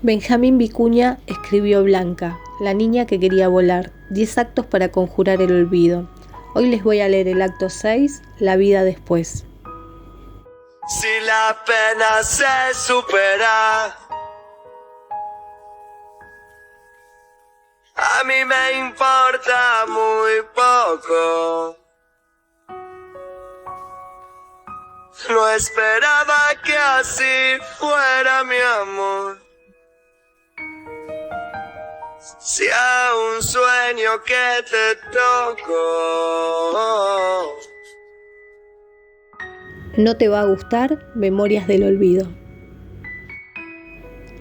Benjamín Vicuña escribió Blanca, la niña que quería volar, 10 actos para conjurar el olvido. Hoy les voy a leer el acto 6, La vida después. Si la pena se supera, a mí me importa muy poco. No esperaba que así fuera mi amor. Si a un sueño que te tocó. No te va a gustar Memorias del olvido.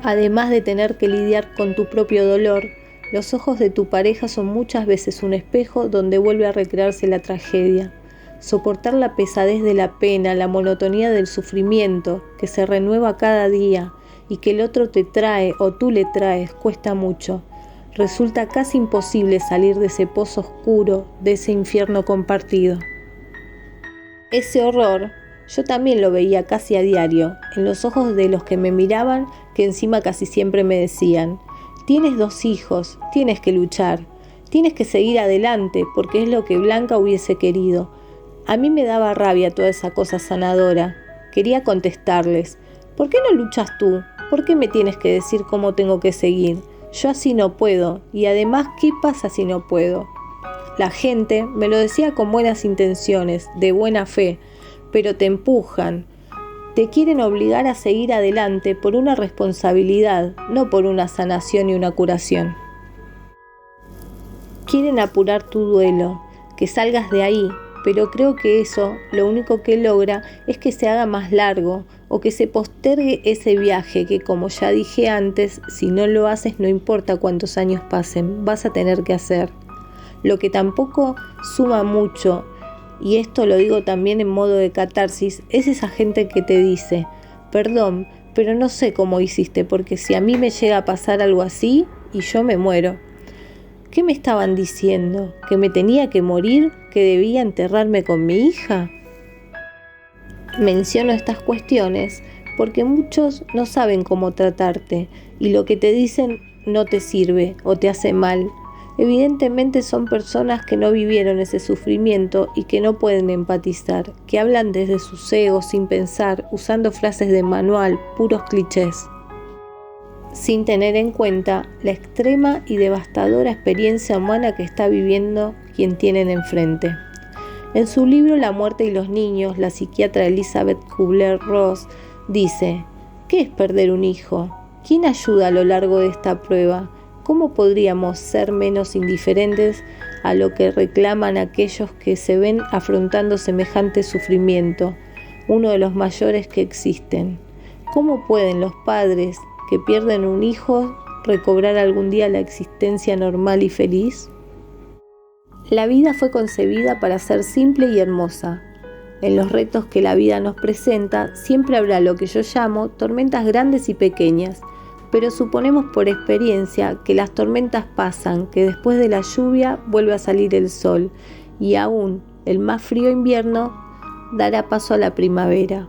Además de tener que lidiar con tu propio dolor, los ojos de tu pareja son muchas veces un espejo donde vuelve a recrearse la tragedia. Soportar la pesadez de la pena, la monotonía del sufrimiento, que se renueva cada día y que el otro te trae o tú le traes, cuesta mucho. Resulta casi imposible salir de ese pozo oscuro, de ese infierno compartido. Ese horror yo también lo veía casi a diario, en los ojos de los que me miraban, que encima casi siempre me decían: tienes 2 hijos, tienes que luchar, tienes que seguir adelante, porque es lo que Blanca hubiese querido. A mí me daba rabia toda esa cosa sanadora. Quería contestarles: ¿por qué no luchas tú? ¿Por qué me tienes que decir cómo tengo que seguir? Yo así no puedo, y además, ¿qué pasa si no puedo? La gente me lo decía con buenas intenciones, de buena fe, pero te empujan, te quieren obligar a seguir adelante por una responsabilidad, no por una sanación y una curación. Quieren apurar tu duelo, que salgas de ahí, pero creo que eso lo único que logra es que se haga más largo o que se postergue ese viaje que, como ya dije antes, si no lo haces no importa cuántos años pasen, vas a tener que hacer. Lo que tampoco suma mucho, y esto lo digo también en modo de catarsis, es esa gente que te dice: perdón, pero no sé cómo hiciste, porque si a mí me llega a pasar algo así y yo me muero. ¿Qué me estaban diciendo? ¿Que me tenía que morir? ¿Que debía enterrarme con mi hija? Menciono estas cuestiones porque muchos no saben cómo tratarte y lo que te dicen no te sirve o te hace mal. Evidentemente son personas que no vivieron ese sufrimiento y que no pueden empatizar, que hablan desde sus egos sin pensar, usando frases de manual, puros clichés, sin tener en cuenta la extrema y devastadora experiencia humana que está viviendo quien tienen enfrente. En su libro La muerte y los niños, la psiquiatra Elizabeth Kubler-Ross dice: ¿qué es perder un hijo? ¿Quién ayuda a lo largo de esta prueba? ¿Cómo podríamos ser menos indiferentes a lo que reclaman aquellos que se ven afrontando semejante sufrimiento, uno de los mayores que existen? ¿Cómo pueden los padres que pierden un hijo recobrar algún día la existencia normal y feliz? La vida fue concebida para ser simple y hermosa. En los retos que la vida nos presenta siempre habrá lo que yo llamo tormentas grandes y pequeñas, pero suponemos por experiencia que las tormentas pasan, que después de la lluvia vuelve a salir el sol y aún el más frío invierno dará paso a la primavera.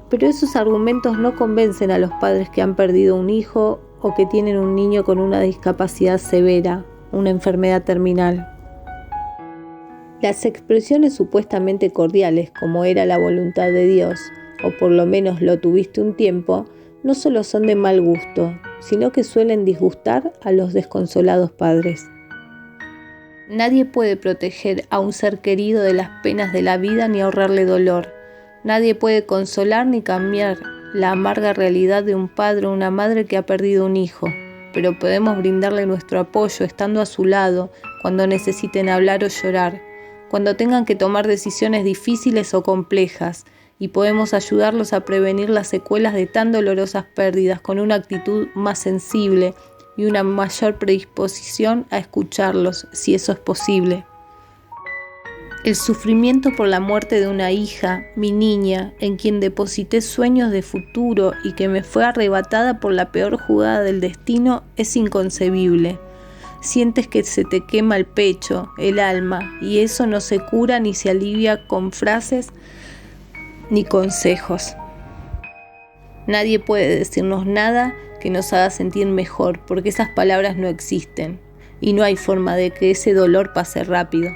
Pero esos argumentos no convencen a los padres que han perdido un hijo o que tienen un niño con una discapacidad severa, una enfermedad terminal. Las expresiones supuestamente cordiales, como era la voluntad de Dios, o por lo menos lo tuviste un tiempo, no solo son de mal gusto, sino que suelen disgustar a los desconsolados padres. Nadie puede proteger a un ser querido de las penas de la vida ni ahorrarle dolor. Nadie puede consolar ni cambiar la amarga realidad de un padre o una madre que ha perdido un hijo, pero podemos brindarle nuestro apoyo estando a su lado cuando necesiten hablar o llorar, cuando tengan que tomar decisiones difíciles o complejas, y podemos ayudarlos a prevenir las secuelas de tan dolorosas pérdidas con una actitud más sensible y una mayor predisposición a escucharlos, si eso es posible. El sufrimiento por la muerte de una hija, mi niña, en quien deposité sueños de futuro y que me fue arrebatada por la peor jugada del destino, es inconcebible. Sientes que se te quema el pecho, el alma, y eso no se cura ni se alivia con frases ni consejos. Nadie puede decirnos nada que nos haga sentir mejor, porque esas palabras no existen y no hay forma de que ese dolor pase rápido.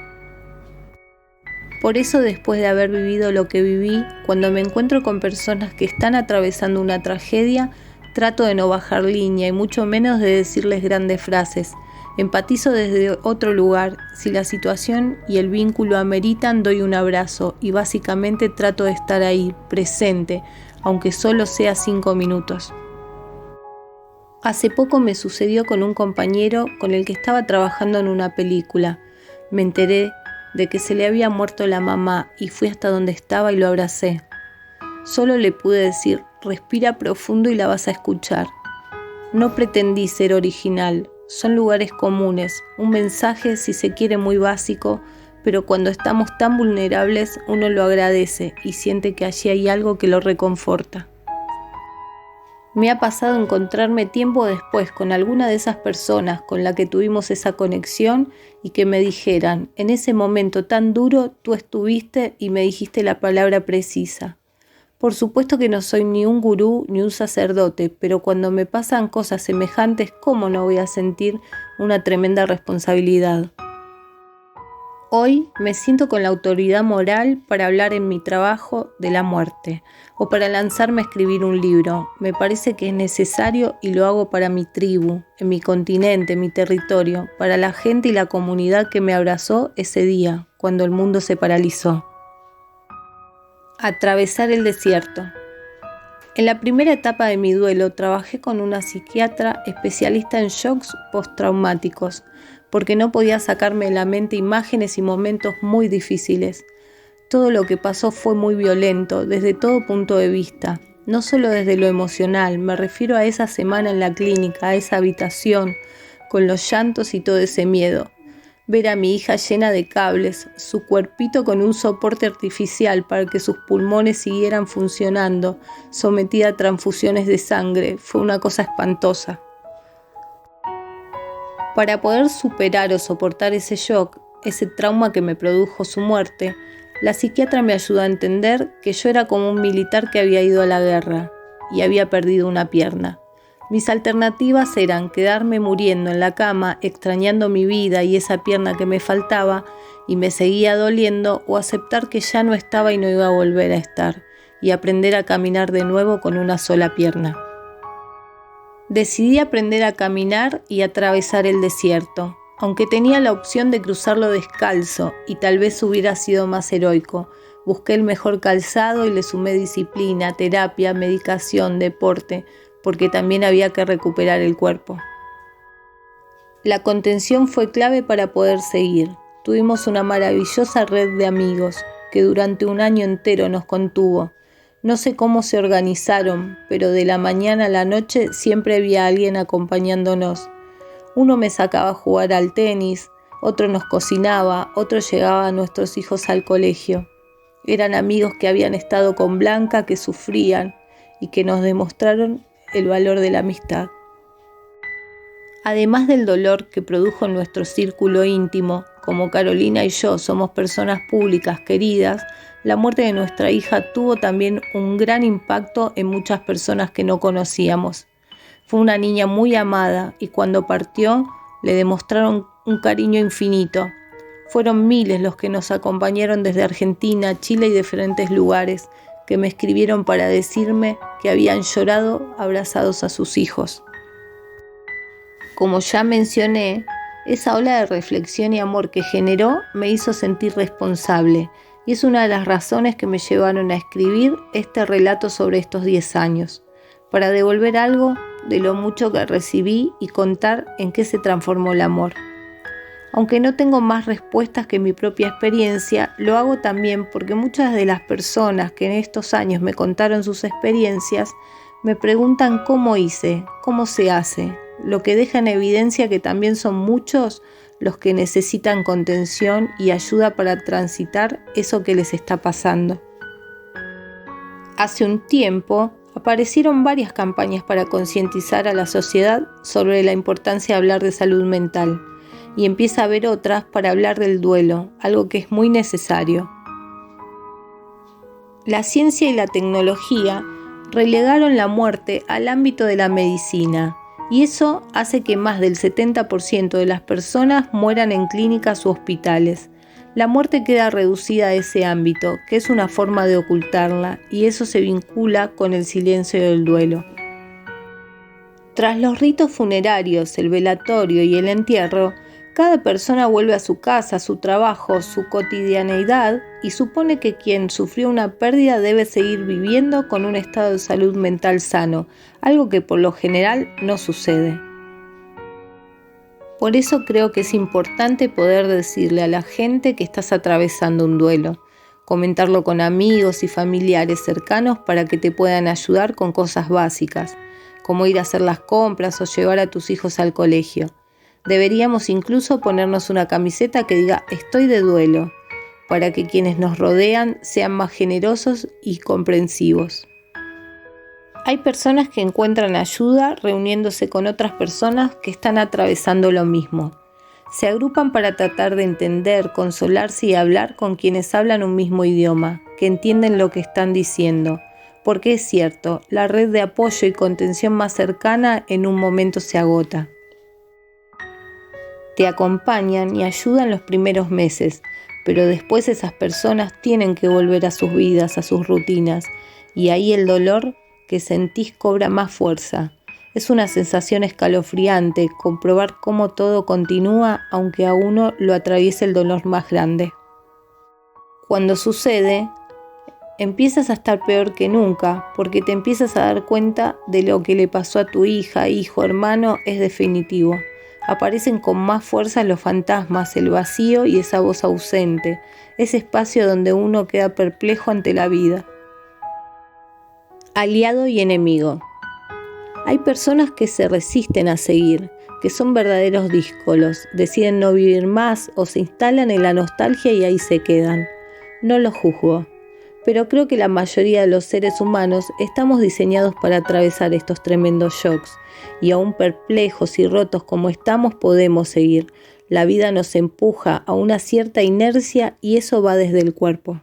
Por eso, después de haber vivido lo que viví, cuando me encuentro con personas que están atravesando una tragedia, trato de no bajar línea y mucho menos de decirles grandes frases. Empatizo desde otro lugar. Si la situación y el vínculo ameritan, doy un abrazo y básicamente trato de estar ahí, presente, aunque solo sea 5 minutos. Hace poco me sucedió con un compañero con el que estaba trabajando en una película. Me enteré de que se le había muerto la mamá y fui hasta donde estaba y lo abracé. Solo le pude decir: respira profundo y la vas a escuchar. No pretendí ser original, son lugares comunes, un mensaje si se quiere muy básico, pero cuando estamos tan vulnerables uno lo agradece y siente que allí hay algo que lo reconforta. Me ha pasado encontrarme tiempo después con alguna de esas personas con la que tuvimos esa conexión y que me dijeran: en ese momento tan duro tú estuviste y me dijiste la palabra precisa. Por supuesto que no soy ni un gurú ni un sacerdote, pero cuando me pasan cosas semejantes, ¿cómo no voy a sentir una tremenda responsabilidad? Hoy me siento con la autoridad moral para hablar en mi trabajo de la muerte o para lanzarme a escribir un libro. Me parece que es necesario y lo hago para mi tribu, en mi continente, mi territorio, para la gente y la comunidad que me abrazó ese día, cuando el mundo se paralizó. Atravesar el desierto. En la primera etapa de mi duelo trabajé con una psiquiatra especialista en shocks postraumáticos, porque no podía sacarme de la mente imágenes y momentos muy difíciles. Todo lo que pasó fue muy violento, desde todo punto de vista, no solo desde lo emocional, me refiero a esa semana en la clínica, a esa habitación, con los llantos y todo ese miedo. Ver a mi hija llena de cables, su cuerpito con un soporte artificial para que sus pulmones siguieran funcionando, sometida a transfusiones de sangre, fue una cosa espantosa. Para poder superar o soportar ese shock, ese trauma que me produjo su muerte, la psiquiatra me ayudó a entender que yo era como un militar que había ido a la guerra y había perdido una pierna. Mis alternativas eran quedarme muriendo en la cama, extrañando mi vida y esa pierna que me faltaba y me seguía doliendo, o aceptar que ya no estaba y no iba a volver a estar, y aprender a caminar de nuevo con una sola pierna. Decidí aprender a caminar y atravesar el desierto, aunque tenía la opción de cruzarlo descalzo y tal vez hubiera sido más heroico. Busqué el mejor calzado y le sumé disciplina, terapia, medicación, deporte, porque también había que recuperar el cuerpo. La contención fue clave para poder seguir. Tuvimos una maravillosa red de amigos que durante un año entero nos contuvo. No sé cómo se organizaron, pero de la mañana a la noche siempre había alguien acompañándonos. Uno me sacaba a jugar al tenis, otro nos cocinaba, otro llevaba a nuestros hijos al colegio. Eran amigos que habían estado con Blanca, que sufrían y que nos demostraron el valor de la amistad. Además del dolor que produjo en nuestro círculo íntimo, como Carolina y yo somos personas públicas queridas, la muerte de nuestra hija tuvo también un gran impacto en muchas personas que no conocíamos. Fue una niña muy amada y cuando partió le demostraron un cariño infinito. Fueron miles los que nos acompañaron desde Argentina, Chile y diferentes lugares, que me escribieron para decirme que habían llorado abrazados a sus hijos. Como ya mencioné, esa ola de reflexión y amor que generó me hizo sentir responsable y es una de las razones que me llevaron a escribir este relato sobre estos 10 años, para devolver algo de lo mucho que recibí y contar en qué se transformó el amor. Aunque no tengo más respuestas que mi propia experiencia, lo hago también porque muchas de las personas que en estos años me contaron sus experiencias me preguntan cómo hice, cómo se hace, lo que deja en evidencia que también son muchos los que necesitan contención y ayuda para transitar eso que les está pasando. Hace un tiempo aparecieron varias campañas para concientizar a la sociedad sobre la importancia de hablar de salud mental. Y empieza a haber otras para hablar del duelo, algo que es muy necesario. La ciencia y la tecnología relegaron la muerte al ámbito de la medicina, y eso hace que más del 70% de las personas mueran en clínicas u hospitales. La muerte queda reducida a ese ámbito, que es una forma de ocultarla, y eso se vincula con el silencio del duelo. Tras los ritos funerarios, el velatorio y el entierro, cada persona vuelve a su casa, a su trabajo, su cotidianeidad y supone que quien sufrió una pérdida debe seguir viviendo con un estado de salud mental sano, algo que por lo general no sucede. Por eso creo que es importante poder decirle a la gente que estás atravesando un duelo, comentarlo con amigos y familiares cercanos para que te puedan ayudar con cosas básicas, como ir a hacer las compras o llevar a tus hijos al colegio. Deberíamos incluso ponernos una camiseta que diga "Estoy de duelo", para que quienes nos rodean sean más generosos y comprensivos. Hay personas que encuentran ayuda reuniéndose con otras personas que están atravesando lo mismo. Se agrupan para tratar de entender, consolarse y hablar con quienes hablan un mismo idioma, que entienden lo que están diciendo. Porque es cierto, la red de apoyo y contención más cercana en un momento se agota. Te acompañan y ayudan los primeros meses, pero después esas personas tienen que volver a sus vidas, a sus rutinas, y ahí el dolor que sentís cobra más fuerza. Es una sensación escalofriante comprobar cómo todo continúa aunque a uno lo atraviese el dolor más grande. Cuando sucede, empiezas a estar peor que nunca, porque te empiezas a dar cuenta de lo que le pasó a tu hija, hijo, hermano, es definitivo. Aparecen con más fuerza los fantasmas, el vacío y esa voz ausente, ese espacio donde uno queda perplejo ante la vida. Aliado y enemigo. Hay personas que se resisten a seguir, que son verdaderos díscolos, deciden no vivir más o se instalan en la nostalgia y ahí se quedan. No los juzgo, pero creo que la mayoría de los seres humanos estamos diseñados para atravesar estos tremendos shocks, y aún perplejos y rotos como estamos podemos seguir. La vida nos empuja a una cierta inercia y eso va desde el cuerpo.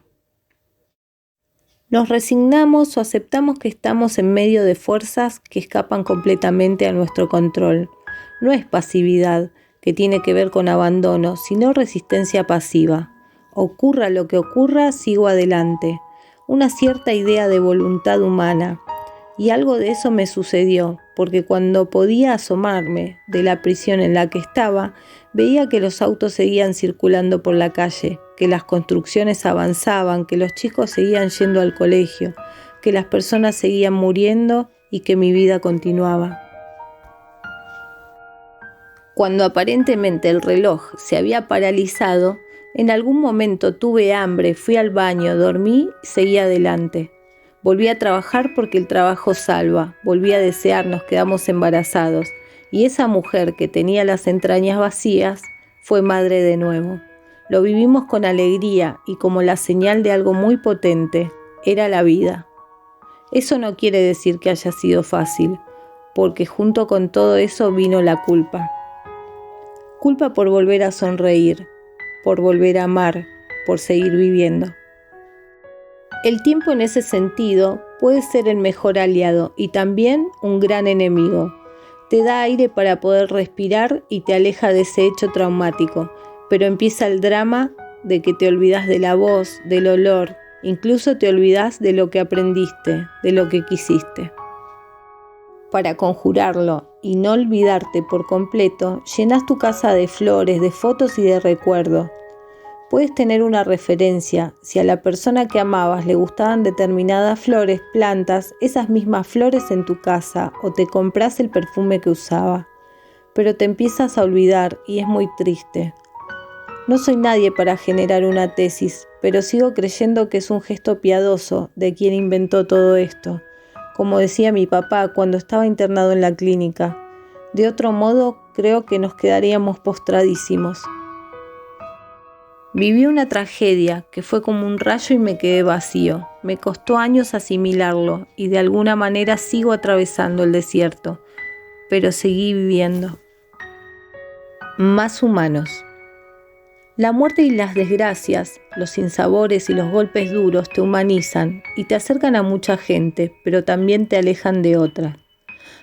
Nos resignamos o aceptamos que estamos en medio de fuerzas que escapan completamente a nuestro control. No es pasividad, que tiene que ver con abandono, sino resistencia pasiva. Ocurra lo que ocurra, sigo adelante. Una cierta idea de voluntad humana. Y algo de eso me sucedió, porque cuando podía asomarme de la prisión en la que estaba, veía que los autos seguían circulando por la calle, que las construcciones avanzaban, que los chicos seguían yendo al colegio, que las personas seguían muriendo y que mi vida continuaba. Cuando aparentemente el reloj se había paralizado, en algún momento tuve hambre, fui al baño, dormí y seguí adelante. Volví a trabajar porque el trabajo salva, volví a desear, nos quedamos embarazados, y esa mujer que tenía las entrañas vacías fue madre de nuevo. Lo vivimos con alegría y como la señal de algo muy potente, era la vida. Eso no quiere decir que haya sido fácil, porque junto con todo eso vino la culpa. Culpa por volver a sonreír, por volver a amar, por seguir viviendo. El tiempo en ese sentido puede ser el mejor aliado y también un gran enemigo. Te da aire para poder respirar y te aleja de ese hecho traumático, pero empieza el drama de que te olvidas de la voz, del olor, incluso te olvidas de lo que aprendiste, de lo que quisiste. Para conjurarlo y no olvidarte por completo, llenas tu casa de flores, de fotos y de recuerdos. Puedes tener una referencia, si a la persona que amabas le gustaban determinadas flores, plantas, esas mismas flores en tu casa o te compras el perfume que usaba. Pero te empiezas a olvidar y es muy triste. No soy nadie para generar una tesis, pero sigo creyendo que es un gesto piadoso de quien inventó todo esto. Como decía mi papá cuando estaba internado en la clínica. De otro modo, creo que nos quedaríamos postradísimos. Viví una tragedia que fue como un rayo y me quedé vacío. Me costó años asimilarlo y de alguna manera sigo atravesando el desierto, pero seguí viviendo. Más humanos. La muerte y las desgracias, los sinsabores y los golpes duros te humanizan y te acercan a mucha gente, pero también te alejan de otra.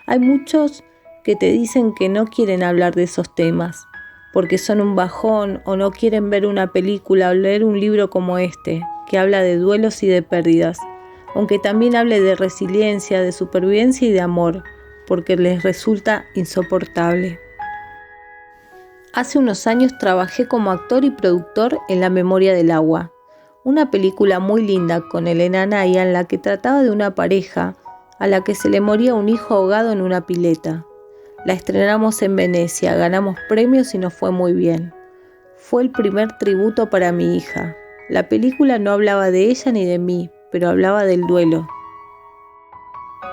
Hay muchos que te dicen que no quieren hablar de esos temas, porque son un bajón o no quieren ver una película o leer un libro como este, que habla de duelos y de pérdidas, aunque también hable de resiliencia, de supervivencia y de amor, porque les resulta insoportable. Hace unos años trabajé como actor y productor en La memoria del agua, una película muy linda con Elena Naya en la que trataba de una pareja a la que se le moría un hijo ahogado en una pileta. La estrenamos en Venecia, ganamos premios y nos fue muy bien. Fue el primer tributo para mi hija. La película no hablaba de ella ni de mí, pero hablaba del duelo.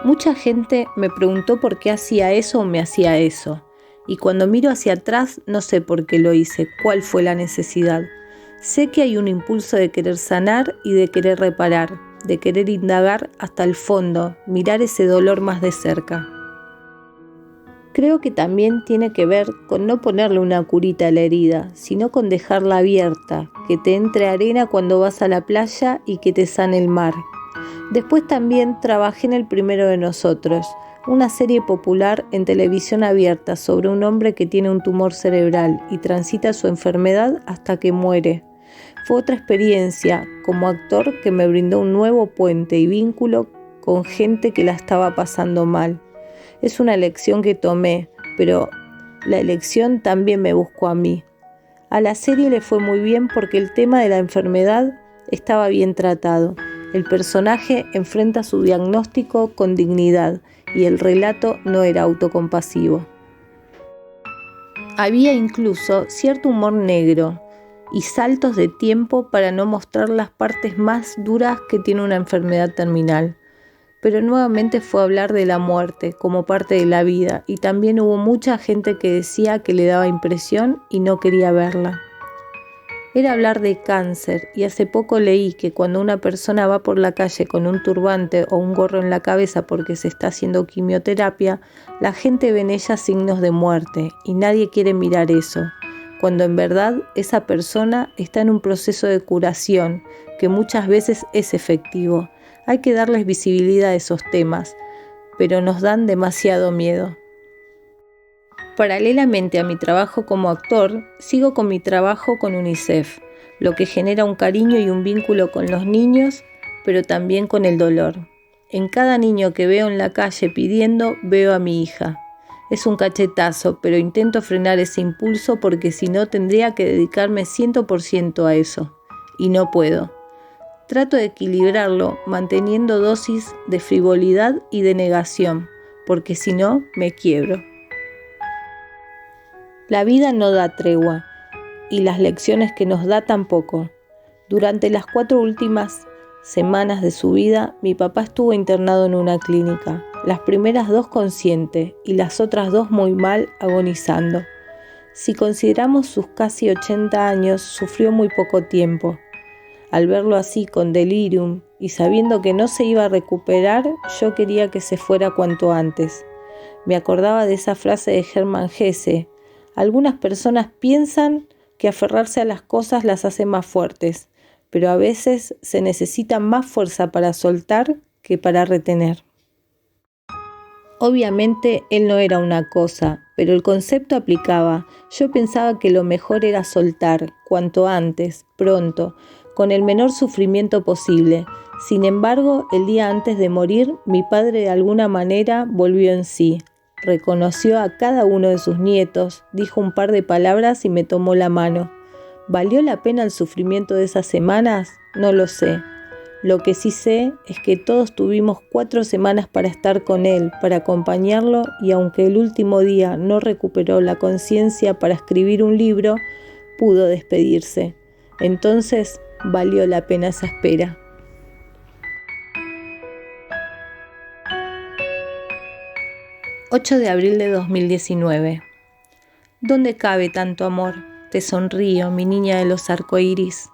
Mucha gente me preguntó por qué hacía eso o me hacía eso. Y cuando miro hacia atrás no sé por qué lo hice, cuál fue la necesidad. Sé que hay un impulso de querer sanar y de querer reparar, de querer indagar hasta el fondo, mirar ese dolor más de cerca. Creo que también tiene que ver con no ponerle una curita a la herida, sino con dejarla abierta, que te entre arena cuando vas a la playa y que te sane el mar. Después también trabajé en El primero de nosotros, una serie popular en televisión abierta sobre un hombre que tiene un tumor cerebral y transita su enfermedad hasta que muere. Fue otra experiencia como actor que me brindó un nuevo puente y vínculo con gente que la estaba pasando mal. Es una elección que tomé, pero la elección también me buscó a mí. A la serie le fue muy bien porque el tema de la enfermedad estaba bien tratado. El personaje enfrenta su diagnóstico con dignidad y el relato no era autocompasivo. Había incluso cierto humor negro y saltos de tiempo para no mostrar las partes más duras que tiene una enfermedad terminal. Pero nuevamente fue hablar de la muerte como parte de la vida y también hubo mucha gente que decía que le daba impresión y no quería verla. Era hablar de cáncer y hace poco leí que cuando una persona va por la calle con un turbante o un gorro en la cabeza porque se está haciendo quimioterapia, la gente ve en ella signos de muerte y nadie quiere mirar eso, cuando en verdad esa persona está en un proceso de curación que muchas veces es efectivo. Hay que darles visibilidad a esos temas, pero nos dan demasiado miedo. Paralelamente a mi trabajo como actor, sigo con mi trabajo con UNICEF, lo que genera un cariño y un vínculo con los niños, pero también con el dolor. En cada niño que veo en la calle pidiendo, veo a mi hija. Es un cachetazo, pero intento frenar ese impulso porque si no tendría que dedicarme 100% a eso, y no puedo. Trato de equilibrarlo manteniendo dosis de frivolidad y de negación, porque si no, me quiebro. La vida no da tregua, y las lecciones que nos da tampoco. Durante las 4 últimas semanas de su vida, mi papá estuvo internado en una clínica, las primeras 2 consciente y las otras 2 muy mal, agonizando. Si consideramos sus casi 80 años, sufrió muy poco tiempo. Al verlo así con delirium y sabiendo que no se iba a recuperar, yo quería que se fuera cuanto antes. Me acordaba de esa frase de Hermann Hesse: algunas personas piensan que aferrarse a las cosas las hace más fuertes, pero a veces se necesita más fuerza para soltar que para retener. Obviamente él no era una cosa, pero el concepto aplicaba. Yo pensaba que lo mejor era soltar, cuanto antes, pronto, con el menor sufrimiento posible. Sin embargo, el día antes de morir, mi padre de alguna manera volvió en sí. Reconoció a cada uno de sus nietos, dijo un par de palabras y me tomó la mano. ¿Valió la pena el sufrimiento de esas semanas? No lo sé. Lo que sí sé es que todos tuvimos 4 semanas para estar con él, para acompañarlo, y aunque el último día no recuperó la conciencia para escribir un libro, pudo despedirse. Entonces, valió la pena esa espera. 8 de abril de 2019. ¿Dónde cabe tanto amor? Te sonrío, mi niña de los arcoíris.